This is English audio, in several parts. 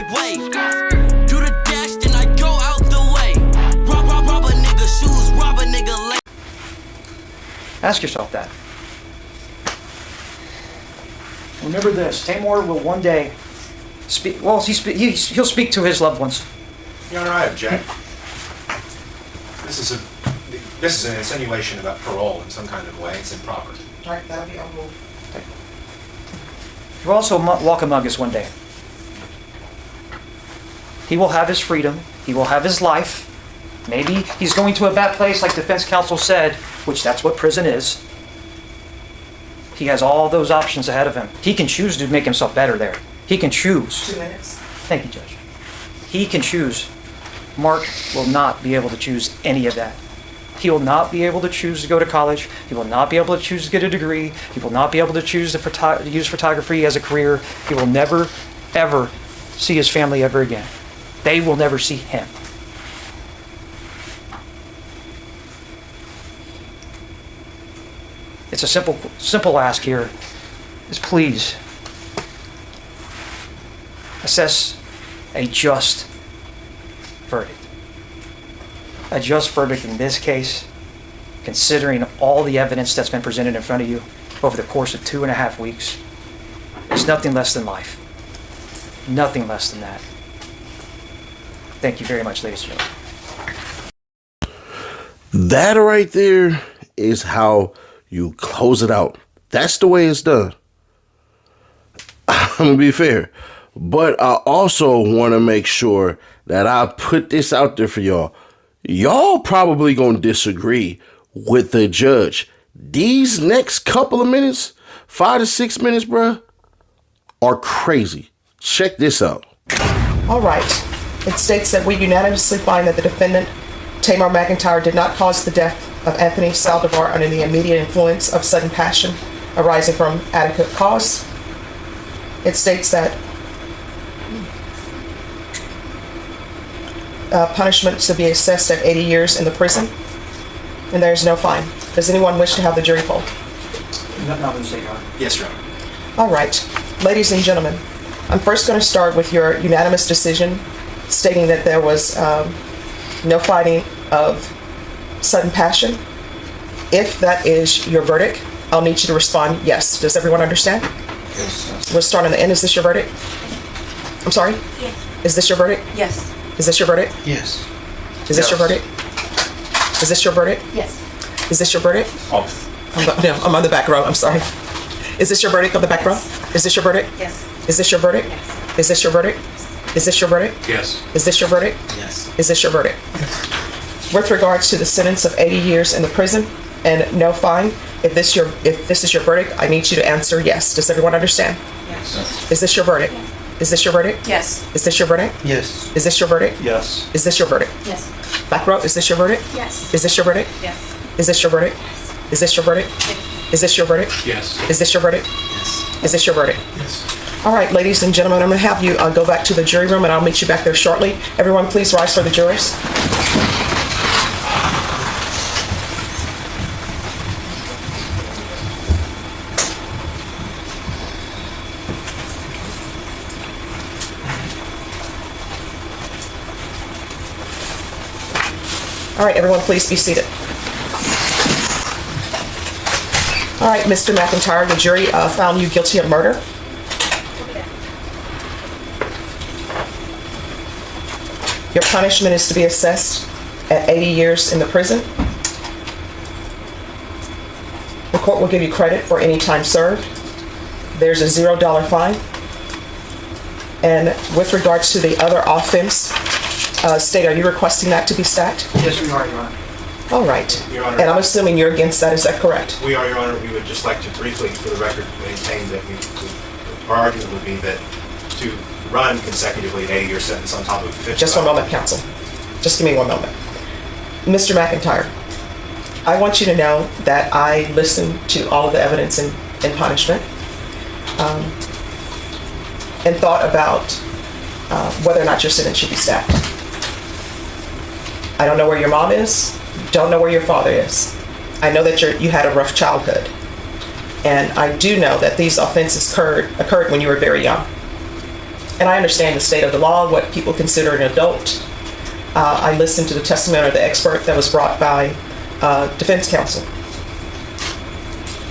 my way. Do the dash, then I go out the way. Rob a nigga shoes, rob a nigga leg. Ask yourself that. Remember this, Tamor will one day speak, well, he'll speak to his loved ones. Your Honor, I object. This is an insinuation about parole in some kind of way. It's improper. All right, that'll be overruled. He will also walk among us one day. He will have his freedom. He will have his life. Maybe he's going to a bad place like defense counsel said, which that's what prison is. He has all those options ahead of him. He can choose to make himself better there. He can choose. 2 minutes. Thank you, Judge. He can choose. Mark will not be able to choose any of that. He will not be able to choose to go to college. He will not be able to choose to get a degree. He will not be able to choose to use photography as a career. He will never, ever see his family ever again. They will never see him. It's a simple ask here is please assess a just verdict. A just verdict in this case, considering all the evidence that's been presented in front of you over the course of 2.5 weeks, is nothing less than life. Nothing less than that. Thank you very much, ladies and gentlemen. That right there is how you close it out. That's the way it's done. I'm gonna be fair. But I also want to make sure that I put this out there for y'all. Y'all probably gonna disagree with the judge. These next couple of minutes, 5 to 6 minutes, bruh, are crazy. Check this out. All right. It states that we unanimously find that the defendant, Tamar McIntyre, did not cause the death of Anthony Saldivar under the immediate influence of sudden passion arising from adequate cause. It states that punishment to be assessed at 80 years in the prison, and there is no fine. Does anyone wish to have the jury poll? Not in the state, Your Honor. Yes, Your Honor. All right. Ladies and gentlemen, I'm first going to start with your unanimous decision stating that there was no fighting of sudden passion. If that is your verdict, I'll need you to respond yes. Does everyone understand? Yes. We'll start on the end. Is this your verdict? I'm sorry? Yes. Is this your verdict? Yes. Is this your verdict? Yes. Is this your verdict? Is this your verdict? Yes. Is this your verdict? Off. I'm on the back row. I'm sorry. Is this your verdict on the back row? Is this your verdict? Yes. Is this your verdict? Yes. Is this your verdict? Is this your verdict? Yes. Is this your verdict? Yes. Is this your verdict? With regards to the sentence of 80 years in the prison and no fine, if this is your verdict, I need you to answer yes. Does everyone understand? Yes. Is this your verdict? Is this your verdict? Yes. Is this your verdict? Yes. Is this your verdict? Yes. Is this your verdict? Yes. Back row, is this your verdict? Yes. Is this your verdict? Yes. Is this your verdict? Is this your verdict? Is this your verdict? Yes. Is this your verdict? Yes. Is this your verdict? Yes. All right, ladies and gentlemen, I'm going to have you go back to the jury room, and I'll meet you back there shortly. Everyone, please rise for the jurors. All right, everyone, please be seated. All right, Mr. McIntyre, the jury found you guilty of murder. Your punishment is to be assessed at 80 years in the prison. The court will give you credit for any time served. There's a $0 fine. And with regards to the other offense, State, are you requesting that to be stacked? Yes, we are, Your Honor. All right. Your Honor. And I'm assuming you're against that, is that correct? We are, Your Honor. We would just like to briefly, for the record, maintain that our argument would be that to run consecutively an 80-year sentence on top of 50. Just one moment, counsel. Just give me one moment. Mr. McIntyre, I want you to know that I listened to all of the evidence in punishment and thought about whether or not your sentence should be stacked. I don't know where your mom is, don't know where your father is. I know that you had a rough childhood. And I do know that these offenses occurred when you were very young. and I understand the state of the law, what people consider an adult. I listened to the testimony of the expert that was brought by defense counsel.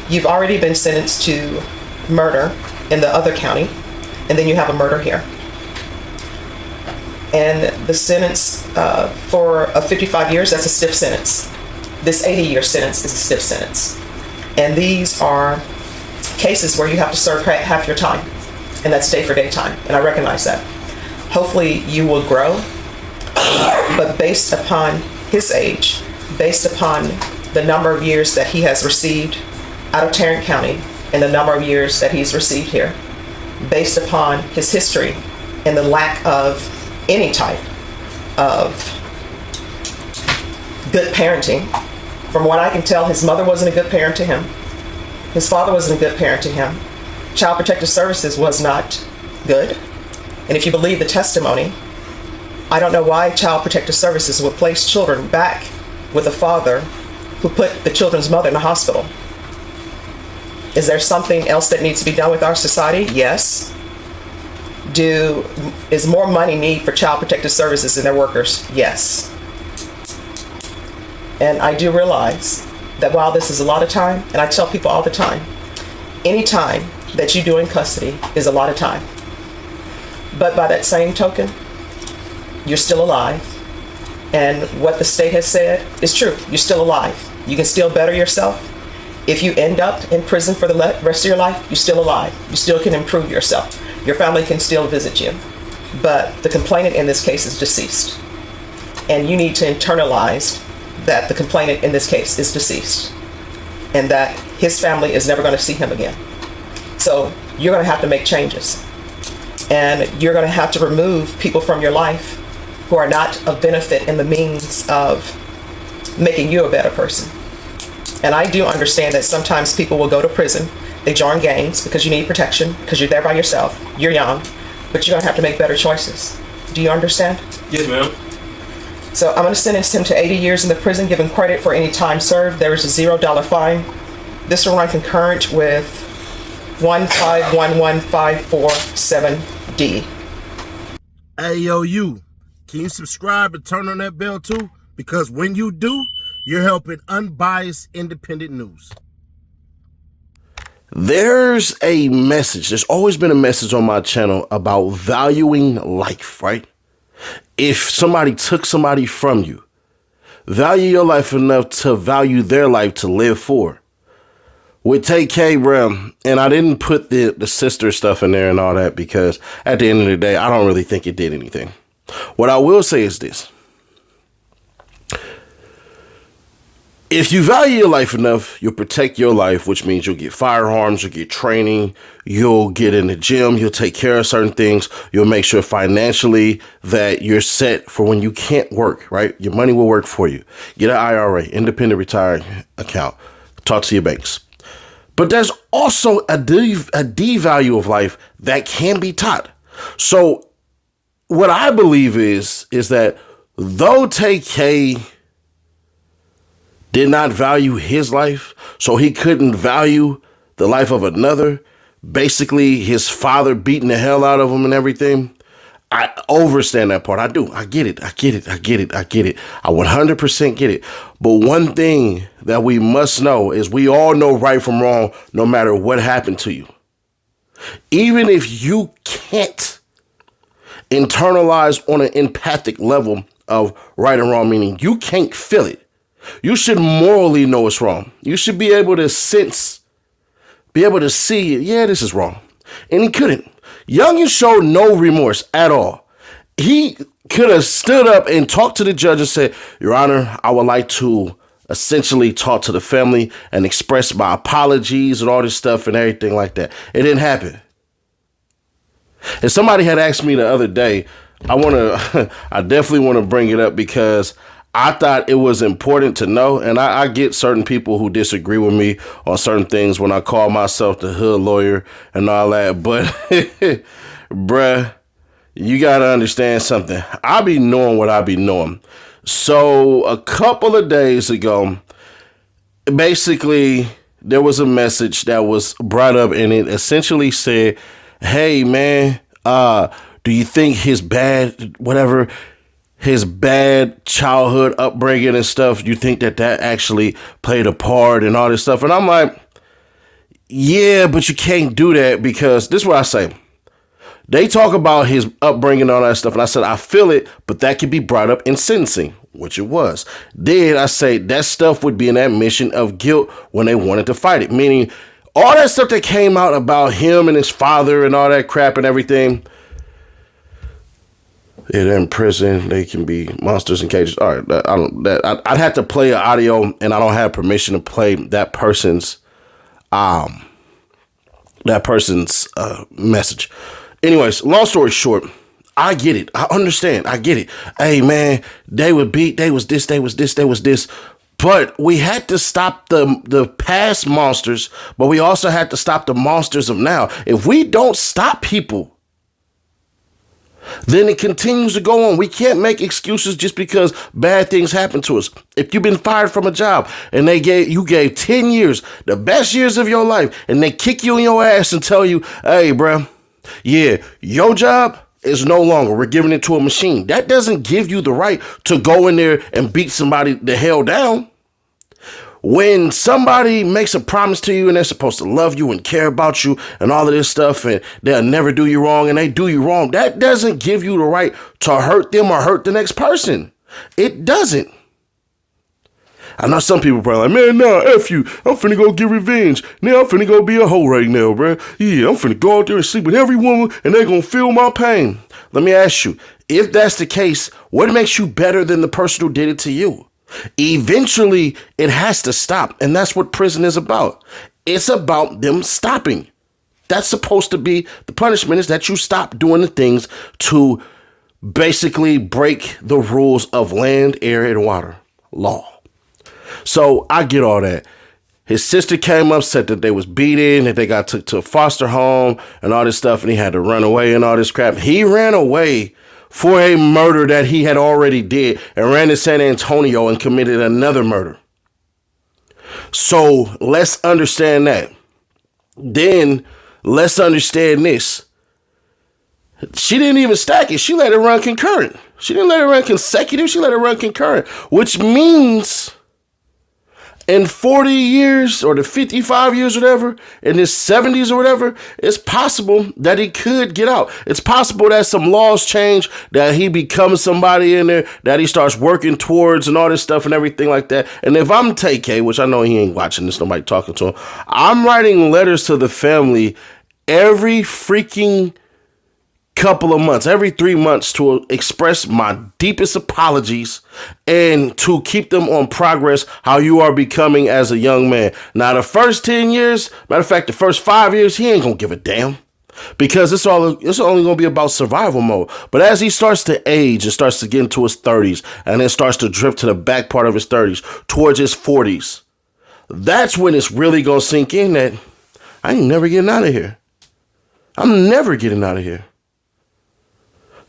You've already been sentenced to murder in the other county, and then you have a murder here. And the sentence for 55 years, that's a stiff sentence. This 80-year sentence is a stiff sentence. And these are cases where you have to serve half your time, and that's day for day time, and I recognize that. Hopefully you will grow, but based upon his age, based upon the number of years that he has received out of Tarrant County and the number of years that he's received here, based upon his history and the lack of any type of good parenting. From what I can tell, his mother wasn't a good parent to him. His father wasn't a good parent to him. Child Protective Services was not good. And if you believe the testimony, I don't know why Child Protective Services would place children back with a father who put the children's mother in the hospital. Is there something else that needs to be done with our society? Yes. Is more money need for Child Protective Services and their workers? Yes. And I do realize that while this is a lot of time, and I tell people all the time, any time that you do in custody is a lot of time. But by that same token, you're still alive. And what the state has said is true. You're still alive. You can still better yourself. If you end up in prison for the rest of your life, you're still alive. You still can improve yourself. Your family can still visit you. But the complainant in this case is deceased. And you need to internalize that the complainant in this case is deceased and that his family is never going to see him again. So you're going to have to make changes. And you're going to have to remove people from your life who are not of benefit in the means of making you a better person. And I do understand that sometimes people will go to prison, they join gangs because you need protection, because you're there by yourself, you're young, but you're going to have to make better choices. Do you understand? Yes, ma'am. So I'm going to sentence him to 80 years in the prison, give him credit for any time served. There is a $0 fine. This will run concurrent with 1511547D. Hey, yo, you. Can you subscribe and turn on that bell too? Because when you do, you're helping unbiased independent news. There's a message. There's always been a message on my channel about valuing life, right? If somebody took somebody from you, value your life enough to value their life to live for. With Tay-K, bro, and I didn't put the sister stuff in there and all that because at the end of the day, I don't really think it did anything. What I will say is this. If you value your life enough, you'll protect your life, which means you'll get firearms, you'll get training, you'll get in the gym, you'll take care of certain things, you'll make sure financially that you're set for when you can't work, right? Your money will work for you. Get an IRA, independent retirement account, talk to your banks. But there's also a D value of life that can be taught. So what I believe is that though Tay-K did not value his life, so he couldn't value the life of another, basically his father beating the hell out of him and everything, I understand that part. I do. I get it. I 100% get it. But one thing that we must know is we all know right from wrong, no matter what happened to you. Even if you can't internalize on an empathic level of right and wrong, meaning you can't feel it, you should morally know it's wrong. You should be able to sense, be able to see, yeah, this is wrong. And he couldn't. Youngin showed no remorse at all. He could have stood up and talked to the judge and said, Your Honor, I would like to essentially talk to the family and express my apologies and all this stuff and everything like that. It didn't happen. And somebody had asked me the other day, I definitely want to bring it up because I thought it was important to know, and I get certain people who disagree with me on certain things when I call myself the hood lawyer and all that, but bruh, you got to understand something. I be knowing what I be knowing. So a couple of days ago, basically, there was a message that was brought up, and it essentially said, hey, man, Do you think his bad childhood upbringing and stuff, you think that actually played a part and all this stuff? And I'm like, yeah, but you can't do that, because this is what I say. They talk about his upbringing and all that stuff, and I said, I feel it, but that could be brought up in sentencing, which it was. Then I say that stuff would be an admission of guilt when they wanted to fight it, meaning all that stuff that came out about him and his father and all that crap and everything. Yeah, they're in prison. They can be monsters in cages. All right, I'd have to play an audio, and I don't have permission to play that person's message. Anyways, long story short, I get it. I understand. I get it. Hey, man, they were beat. They was this. They was this. They was this. But we had to stop the past monsters, but we also had to stop the monsters of now. If we don't stop people, then it continues to go on. We can't make excuses just because bad things happen to us. If you've been fired from a job and you gave 10 years, the best years of your life, and they kick you in your ass and tell you, hey, bro, yeah, your job is no longer. We're giving it to a machine. That doesn't give you the right to go in there and beat somebody the hell down. When somebody makes a promise to you and they're supposed to love you and care about you and all of this stuff, and they'll never do you wrong, and they do you wrong, that doesn't give you the right to hurt them or hurt the next person. It doesn't. I know some people probably like, man, nah, F you. I'm finna go get revenge. Now I'm finna go be a hoe right now, bro. Yeah, I'm finna go out there and sleep with every woman, and they're gonna feel my pain. Let me ask you, if that's the case, what makes you better than the person who did it to you? Eventually, it has to stop, and that's what prison is about. It's about them stopping. That's supposed to be the punishment, is that you stop doing the things to basically break the rules of land, air, and water law. So I get all that. His sister came up, said that they was beaten, that they got took to a foster home and all this stuff, and he had to run away and all this crap. He ran away for a murder that he had already did, and ran to San Antonio and committed another murder. So let's understand that. Then let's understand this. She didn't even stack it. She let it run concurrent. She didn't let it run consecutive. She let it run concurrent, which means in 40 years or the 55 years, whatever, in his 70s or whatever, it's possible that he could get out. It's possible that some laws change, that he becomes somebody in there, that he starts working towards and all this stuff and everything like that. And if I'm Tay-K, which I know he ain't watching this, nobody talking to him, I'm writing letters to the family every freaking couple of months, every 3 months, to express my deepest apologies and to keep them on progress how you are becoming as a young man. Now, the first 10 years, matter of fact, the first 5 years, he ain't gonna give a damn, because it's only gonna be about survival mode. But as he starts to age and starts to get into his 30s, and then starts to drift to the back part of his 30s towards his 40s, that's when it's really gonna sink in that I ain't never getting out of here. I'm never getting out of here.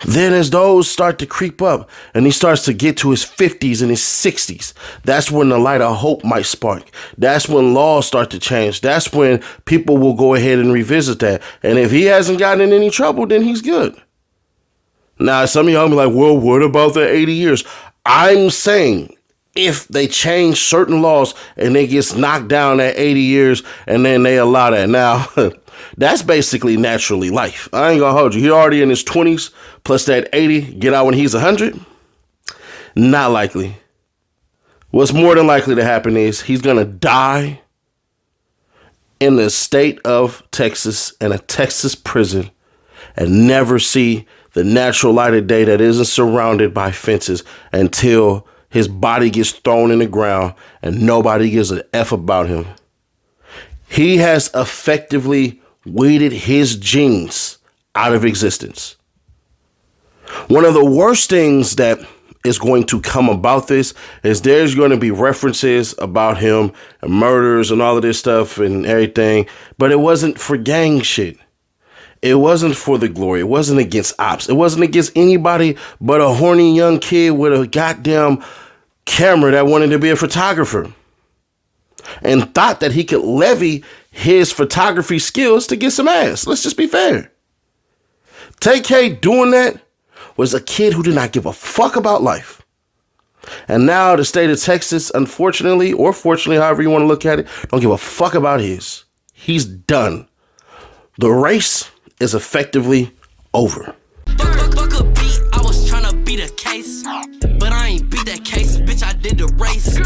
Then as those start to creep up and he starts to get to his 50s and his 60s, that's when the light of hope might spark. That's when laws start to change. That's when people will go ahead and revisit that. And if he hasn't gotten in any trouble, then he's good. Now, some of y'all be like, well, what about the 80 years? I'm saying if they change certain laws and they gets knocked down at 80 years and then they allow that. Now, that's basically naturally life. I ain't gonna hold you. He already in his 20s, plus that 80, get out when he's 100? Not likely. What's more than likely to happen is he's gonna die in the state of Texas, in a Texas prison, and never see the natural light of day that isn't surrounded by fences until his body gets thrown in the ground and nobody gives an F about him. He has effectively weeded his genes out of existence. One of the worst things that is going to come about this is there's going to be references about him and murders and all of this stuff and everything, but it wasn't for gang shit. It wasn't for the glory. It wasn't against ops. It wasn't against anybody but a horny young kid with a goddamn camera that wanted to be a photographer and thought that he could levy his photography skills to get some ass. Let's just be fair. Tay-K doing that was a kid who did not give a fuck about life. And now the state of Texas, unfortunately, or fortunately, however you want to look at it, don't give a fuck about his. He's done. The race is effectively over. Fuck a beat, I was tryna beat a case. But I ain't beat that case, bitch, I did the race.